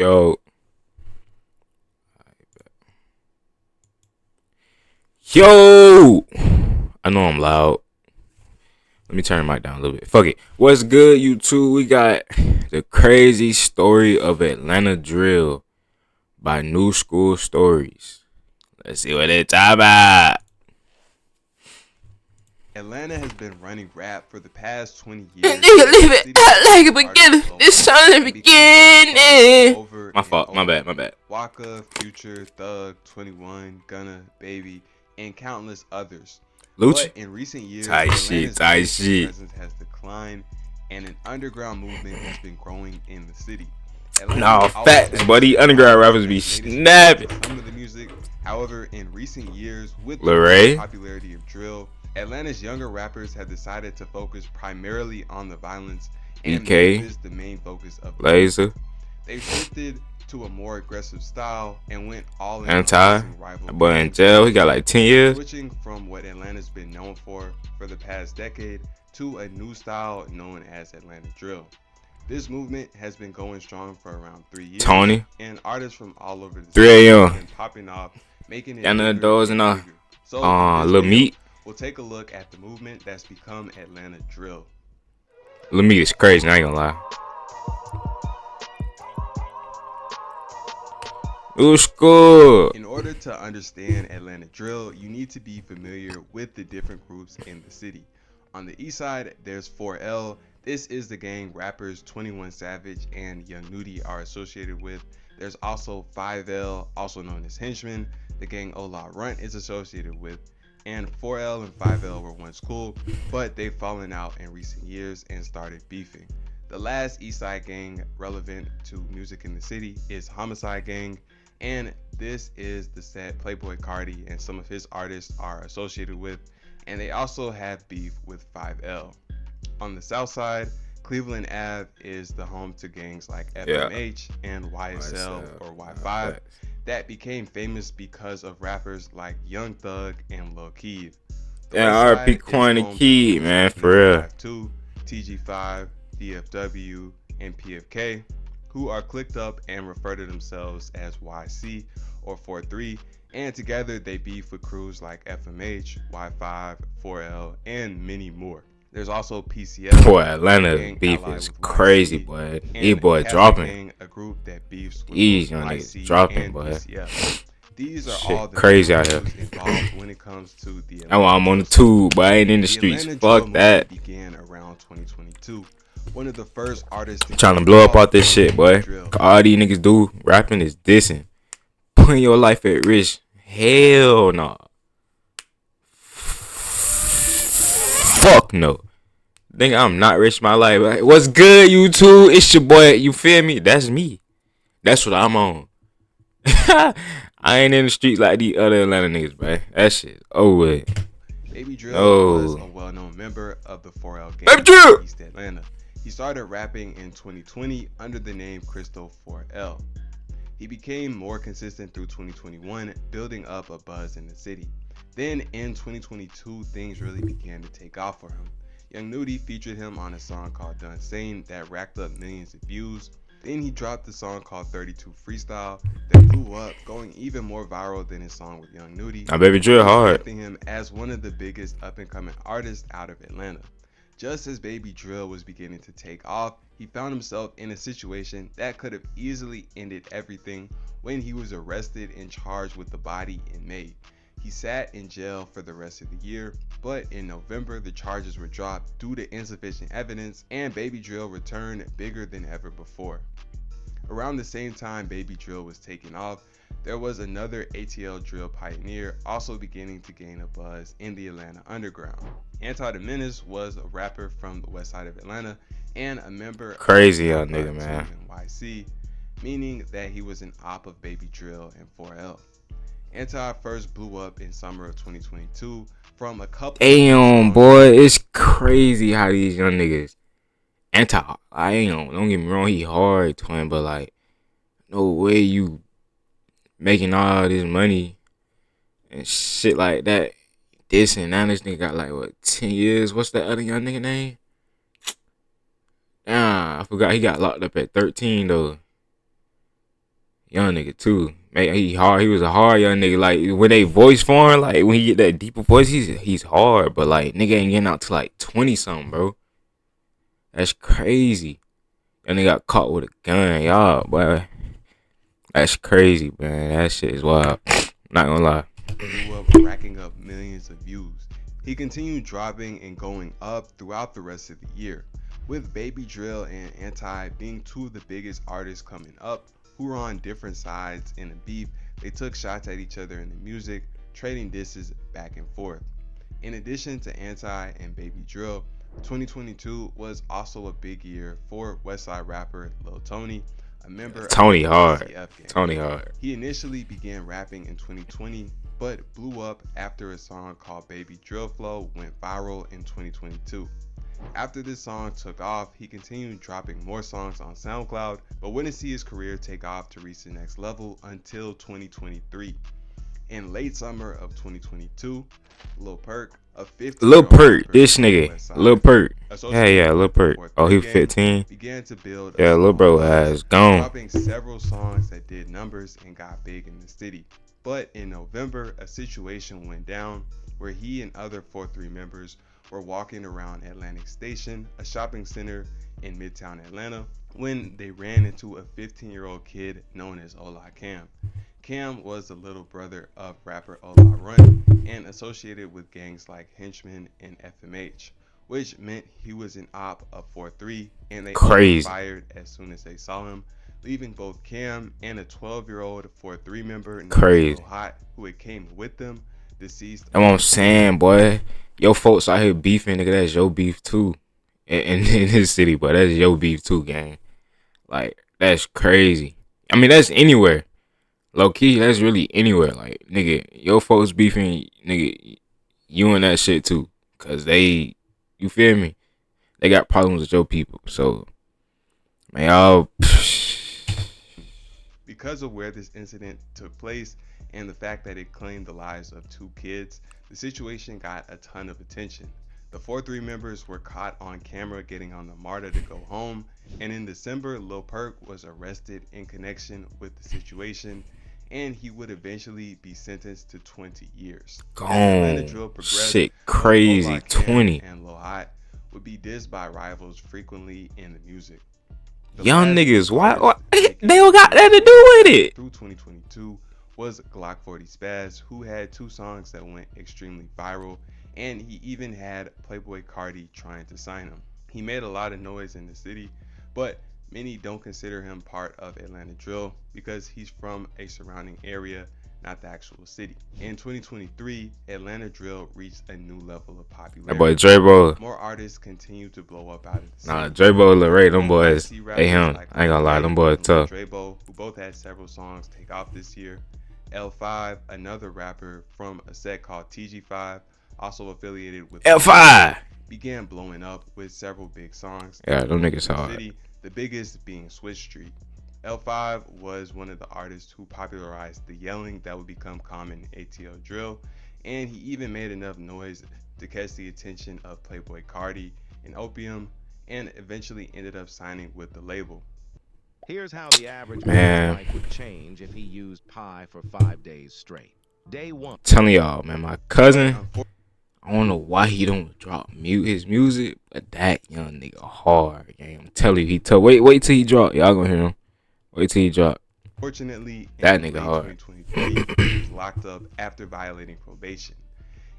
Yo, yo. I know I'm loud. Let me turn the mic down a little bit. Fuck it. What's good, YouTube? We got the crazy story of Atlanta drill by New School Stories. Let's see what they talk about. Atlanta has been running rap for the past 20 years. And nigga leave it out like a beginning. This time the beginning. My fault. My bad. Waka, Future, Thug, 21, Gunna, Baby, and countless others. Lucci. But in recent years, Tight shit. presence has declined, and an underground movement has been growing in the city. No, facts, buddy. Underground rappers be snapping. Some of the music, however, in recent years, with the popularity of drill, Atlanta's younger rappers have decided to focus primarily on the violence and make this the main focus of the Laser. They've shifted to a more aggressive style and went all in Anti. But in jail, he got like 10 years. Switching from what Atlanta's been known for the past decade to a new style known as Atlanta drill. This movement has been going strong for around 3 years. Tony. And artists from all over the 3 a.m. and popping off, making it bigger and bigger. So Lil Meat. We'll take a look at the movement that's become Atlanta drill. Lil Meat is crazy, I ain't gonna lie. New School. In order to understand Atlanta drill, you need to be familiar with the different groups in the city. On the east side, there's 4L. This is the gang rappers 21 Savage and Young Nudy are associated with. There's also 5L, also known as Henchmen, the gang Ola Runt is associated with. And 4L and 5L were once cool, but they've fallen out in recent years and started beefing. The last East Side gang relevant to music in the city is Homicide Gang, and this is the set Playboy Cardi and some of his artists are associated with, and they also have beef with 5L. On the south side, Cleveland Ave is the home to gangs like FMH and YSL or Y5 that became famous because of rappers like Young Thug and Lil Keith. Yeah, RP Coin and Key, man, for real. TG5, DFW, and PFK, who are clicked up and refer to themselves as YC or 43, and together they beef with crews like FMH, Y5, 4L, and many more. There's also PCL. Boy, Atlanta beef is crazy, boy. These boy dropping. A group that beefs with these young niggas dropping, boy. These are shit all the crazy out here. involved when it comes to the. That's why I'm on the tube, but I ain't in the streets. Fuck that. Began around 2022. One of the first artists trying to blow up out this shit, boy. All these niggas do rapping is dissing, putting your life at risk. Hell no. Fuck no. Think I'm not rich my life. Like, what's good, YouTube? It's your boy. You feel me? That's me. That's what I'm on. I ain't in the streets like these other Atlanta niggas, bro. That shit over. Baby Drill was a well-known member of the 4L gang in East Atlanta. He started rapping in 2020 under the name Crystal 4L. He became more consistent through 2021, building up a buzz in the city. Then in 2022, things really began to take off for him. Young Nudy featured him on a song called Done Sane that racked up millions of views. Then he dropped the song called 32 Freestyle that blew up, going even more viral than his song with Young Nudy. Now, Baby Drill hard. Him as one of the biggest up-and-coming artists out of Atlanta. Just as Baby Drill was beginning to take off, he found himself in a situation that could have easily ended everything when he was arrested and charged with the body in May. He sat in jail for the rest of the year, but in November the charges were dropped due to insufficient evidence, and Baby Drill returned bigger than ever before. Around the same time Baby Drill was taking off, there was another ATL drill pioneer also beginning to gain a buzz in the Atlanta underground. Anti the Menace was a rapper from the west side of Atlanta and a member crazy young nigga, man. YC, meaning that he was an op of Baby Drill and 4L. Anti first blew up in summer of 2022 from a couple. Damn, boy, it's crazy how these young niggas. Anti, don't get me wrong, he hard, twin, but like, no way you making all this money and shit like that. This and now this nigga got like what 10 years. What's that other young nigga name? I forgot he got locked up at 13 though. young nigga too. Man, he hard. He was a hard young nigga. Like when they voice for him, like when he get that deeper voice, he's hard. But like nigga ain't getting out to like 20 something, bro. That's crazy. And they got caught with a gun, y'all, boy. That's crazy, man. That shit is wild. Not gonna lie. Blew up, racking up millions of views. He continued dropping and going up throughout the rest of the year, with Baby Drill and Anti being two of the biggest artists coming up who were on different sides in the beef. They took shots at each other in the music, trading disses back and forth. In addition to Anti and Baby Drill, 2022 was also a big year for Westside rapper Lil Tony, a member of Tony the hard. ATF gang. Tony hard. He initially began rapping in 2020, but blew up after a song called Baby Drill Flow went viral in 2022. After this song took off, he continued dropping more songs on SoundCloud, but wouldn't see his career take off to reach the next level until 2023. In late summer of 2022, Lil Perk, a Lil 15-year-old Perk, rapper this from the nigga. West Lil Side, Perk. Yeah, associated Lil with the Perk. Oh, 4-3 he gang, 15. began to build a Yeah, Lil small bro buzz, has gone. dropping several songs that did numbers and got big in the city. But in November, a situation went down where he and other 4-3 members were walking around Atlantic Station, a shopping center in Midtown Atlanta, when they ran into a 15-year-old kid known as Ola Cam. Cam was the little brother of rapper Ola Run and associated with gangs like Henchman and FMH, which meant he was an op of 4-3, and they opened Crazy. fire as soon as they saw him, leaving both Cam and a 12-year-old 4-3 member known as Lil Crazy. Hot, who had came with them, deceased That's what I'm on the scene. saying, boy. Yo, folks out here beefing, nigga. That's your beef too. In his city, but that's your beef too, gang. Like that's crazy. I mean, that's anywhere. Low key, that's really anywhere. Like, nigga, your folks beefing, nigga, you and that shit too. Cause they, you feel me? They got problems with your people. So, man, y'all, Because of where this incident took place and the fact that it claimed the lives of two kids, the situation got a ton of attention. The 4-3 members were caught on camera getting on the MARTA to go home, and in December, Lil Perk was arrested in connection with the situation, and he would eventually be sentenced to 20 years. As Atlanta gone. drill progressed, Shit, both Ola crazy. Cam 20 and Lil Hot would be dissed by rivals frequently in the music. The young last big niggas. Why artist they making don't got that waves to in the do with city it? through 2022 was Glock 40 Spaz, who had two songs that went extremely viral, and he even had Playboy Cardi trying to sign him. He made a lot of noise in the city, but many don't consider him part of Atlanta drill because he's from a surrounding area, not the actual city. In 2023, Atlanta drill reached a new level of That boy popularity. Drabo. More artists continue to blow up out of the Nah, city, Drabo, Lil Ray, them from boys. YC Hey, rappers him. like I ain't Lil gonna lie, them Ray boys and Lil tough. Drabo, who both had several songs take off this year. L5, another rapper from a set called TG5, also affiliated with Lil Baby, L5. began blowing up with several big songs Yeah, that them blew up niggas in the hard. city, the biggest being Switch Street. L5 was one of the artists who popularized the yelling that would become common in ATL drill, and he even made enough noise to catch the attention of Playboy Cardi and Opium, and eventually ended up signing with the label. Here's how the average man's Man, life would change if he used pie for 5 days straight. Day one. telling y'all, man, my But cousin, I don't know why he don't drop his music, but that young nigga hard, gang. I'm telling you, he tough. Wait till he drop. Y'all gonna hear him. Wait till he drop. unfortunately, That in nigga late hard. 2023, he was locked up after violating probation.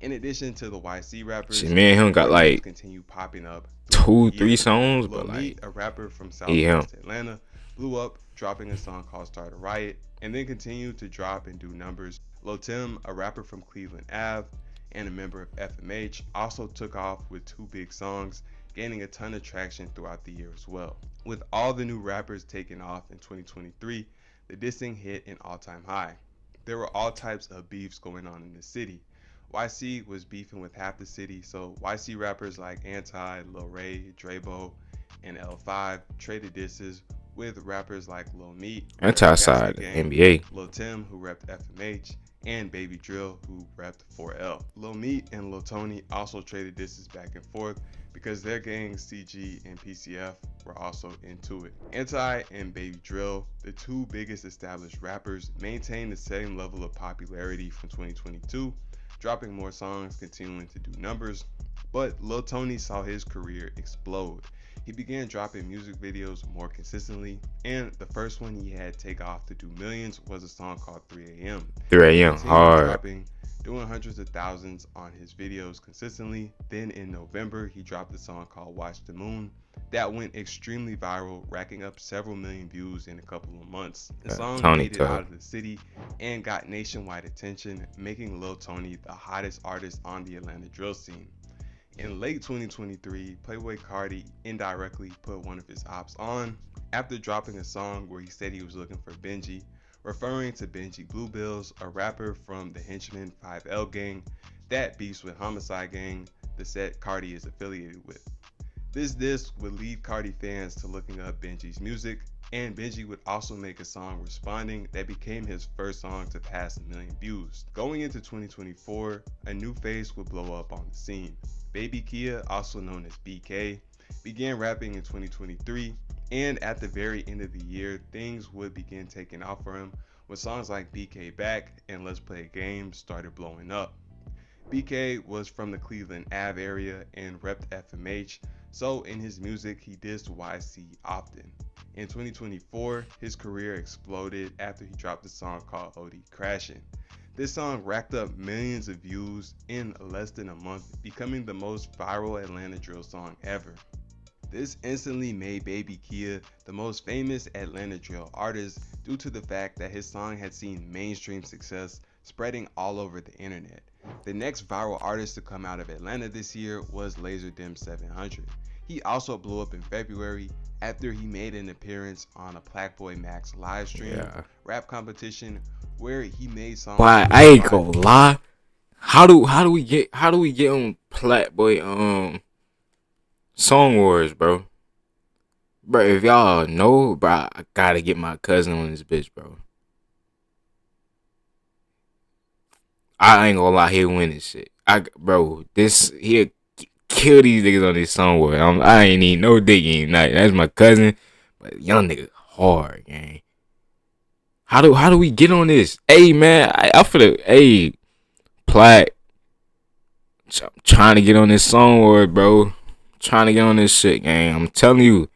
In addition to the YC Shit, rappers, me and him more got names like continue popping up throughout the 2, 3 year. songs, Lil but Meat, like, a rapper from he him. Southwest Atlanta, blew up dropping a song called Start a Riot, and then continued to drop and do numbers. Lil Tim, a rapper from Cleveland Ave and a member of FMH, also took off with two big songs, gaining a ton of traction throughout the year as well. With all the new rappers taking off in 2023, the dissing hit an all-time high. There were all types of beefs going on in the city. YC was beefing with half the city, so YC rappers like Anti, Lil Ray, Drabo, and L5 traded disses with rappers like Lil Meat, who repped Anti-side Gaslight Gang, NBA. Lil Tim, who repped FMH, and Baby Drill, who repped 4L. Lil Meat and Lil Tony also traded disses back and forth because their gangs CG and PCF were also into it. Anti and Baby Drill, the two biggest established rappers, maintained the same level of popularity from 2022, dropping more songs, continuing to do numbers. But Lil Tony saw his career explode. He began dropping music videos more consistently, and the first one he had take off to do millions was a song called 3am. 3 He a.m. continued hard. dropping, doing hundreds of thousands on his videos consistently. Then in November, he dropped a song called Watch the Moon that went extremely viral, racking up several million views in a couple of months. The song Tony made it out tough. of the city and got nationwide attention, making Lil Tony the hottest artist on the Atlanta drill scene. In late 2023, Playboy Carti indirectly put one of his ops on after dropping a song where he said he was looking for Benji, referring to Benji Bluebills, a rapper from the Henchman 5L gang that beefs with Homicide Gang, the set Carti is affiliated with. This would lead Carti fans to looking up Benji's music, and Benji would also make a song responding that became his first song to pass 1 million views. Going into 2024, a new face would blow up on the scene. Baby Kia, also known as BK, began rapping in 2023, and at the very end of the year, things would begin taking off for him when songs like BK Back and Let's Play a Game started blowing up. BK was from the Cleveland Ave area and repped FMH, so in his music he dissed YC often. In 2024, his career exploded after he dropped a song called OD Crashin'. This song racked up millions of views in less than a month, becoming the most viral Atlanta drill song ever. This instantly made Baby Kia the most famous Atlanta drill artist due to the fact that his song had seen mainstream success spreading all over the internet. The next viral artist to come out of Atlanta this year was Laserdem 700. He also blew up in February after he made an appearance on a Plaque Max live stream Yeah. rap competition where he made songs. But I ain't gonna lie. How do we get on Platboy Song Wars, bro? Bro, if y'all know, bro, I gotta get my cousin on this bitch, bro. I ain't gonna lie, he'll win this shit. He'll kill these niggas on this Song Wars. I ain't need no digging night. That's my cousin, but young nigga hard, gang. How do we get on this? Hey man, I feel hey Plaque. I'm trying to get on this Song Wars, bro. Trying to get on this shit, gang. I'm telling you.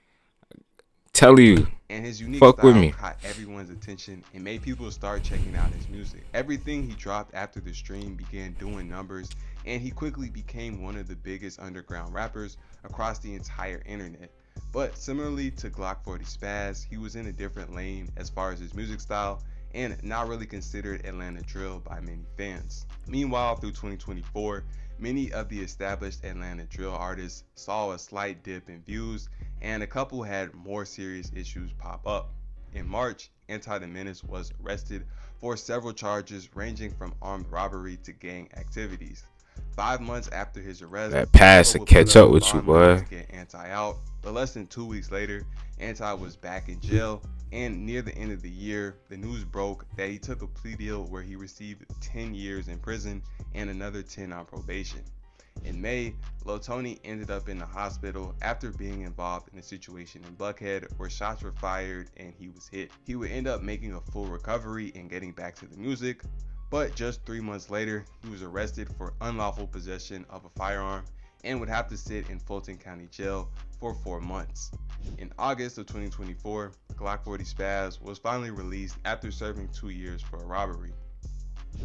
And his unique Fuck with style me. caught everyone's attention and made people start checking out his music. Everything he dropped after the stream began doing numbers, and he quickly became one of the biggest underground rappers across the entire internet. But similarly to Glock 40 Spaz, he was in a different lane as far as his music style and not really considered Atlanta drill by many fans. Meanwhile, through 2024, many of the established Atlanta drill artists saw a slight dip in views, and a couple had more serious issues pop up. In March, Anti the Menace was arrested for several charges ranging from armed robbery to gang activities. 5 months after his arrest, That pass to would catch put up with you, bond money boy. to get Anti out, but less than 2 weeks later, Anti was back in jail, and near the end of the year, the news broke that he took a plea deal where he received 10 years in prison and another 10 on probation. In May, Lil Tony ended up in the hospital after being involved in a situation in Buckhead where shots were fired and he was hit. He would end up making a full recovery and getting back to the music, but just 3 months later, he was arrested for unlawful possession of a firearm and would have to sit in Fulton County Jail for 4 months. In August of 2024, Glock 40 Spaz was finally released after serving 2 years for a robbery.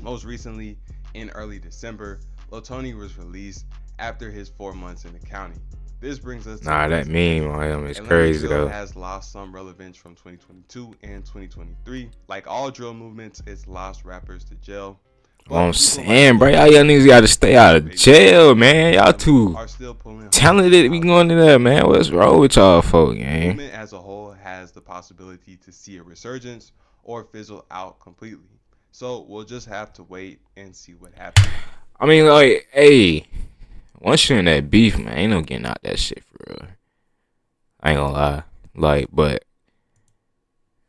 Most recently, in early December, Lil Tony was released after his 4 months in the county. This brings us to Nah, that present meme day. on him is Atlanta crazy drill though. has lost some relevance from 2022 and 2023. Like all drill movements, it's lost rappers to jail. What I'm But people like saying, bro, Lil y'all young Tony, niggas gotta stay out of Baby jail, Drill, man. Y'all and them too are still pulling hard talented. We out going to here. that, man. What's wrong with y'all, folk, The gang? movement as a whole has the possibility to see a resurgence or fizzle out completely. So we'll just have to wait and see what happens. I mean, like, hey, once you're in that beef, man, ain't no getting out that shit for real. I ain't gonna lie. Like, but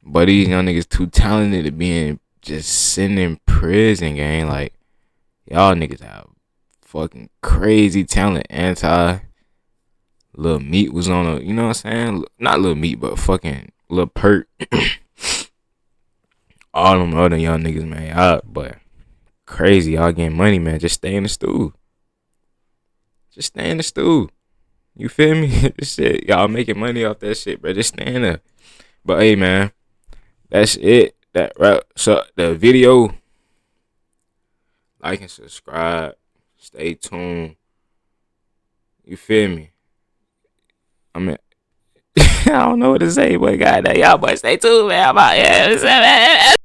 But these young niggas too talented to be in just sitting in prison, gang. Like, y'all niggas have fucking crazy talent. Lil Meat was on a, you know what I'm saying? Not Lil Meat, but fucking Lil Perk. All them other young niggas, man. Y'all, but crazy. Y'all getting money, man. Just stay in the stool. Just stay in the stool. You feel me? This shit, y'all making money off that shit, bro. Just stay in there. But hey, man, that's it. That right. So the video, like and subscribe. Stay tuned. You feel me? I mean, I don't know what to say, but goddamn, y'all boys stay tuned, man. I'm out here.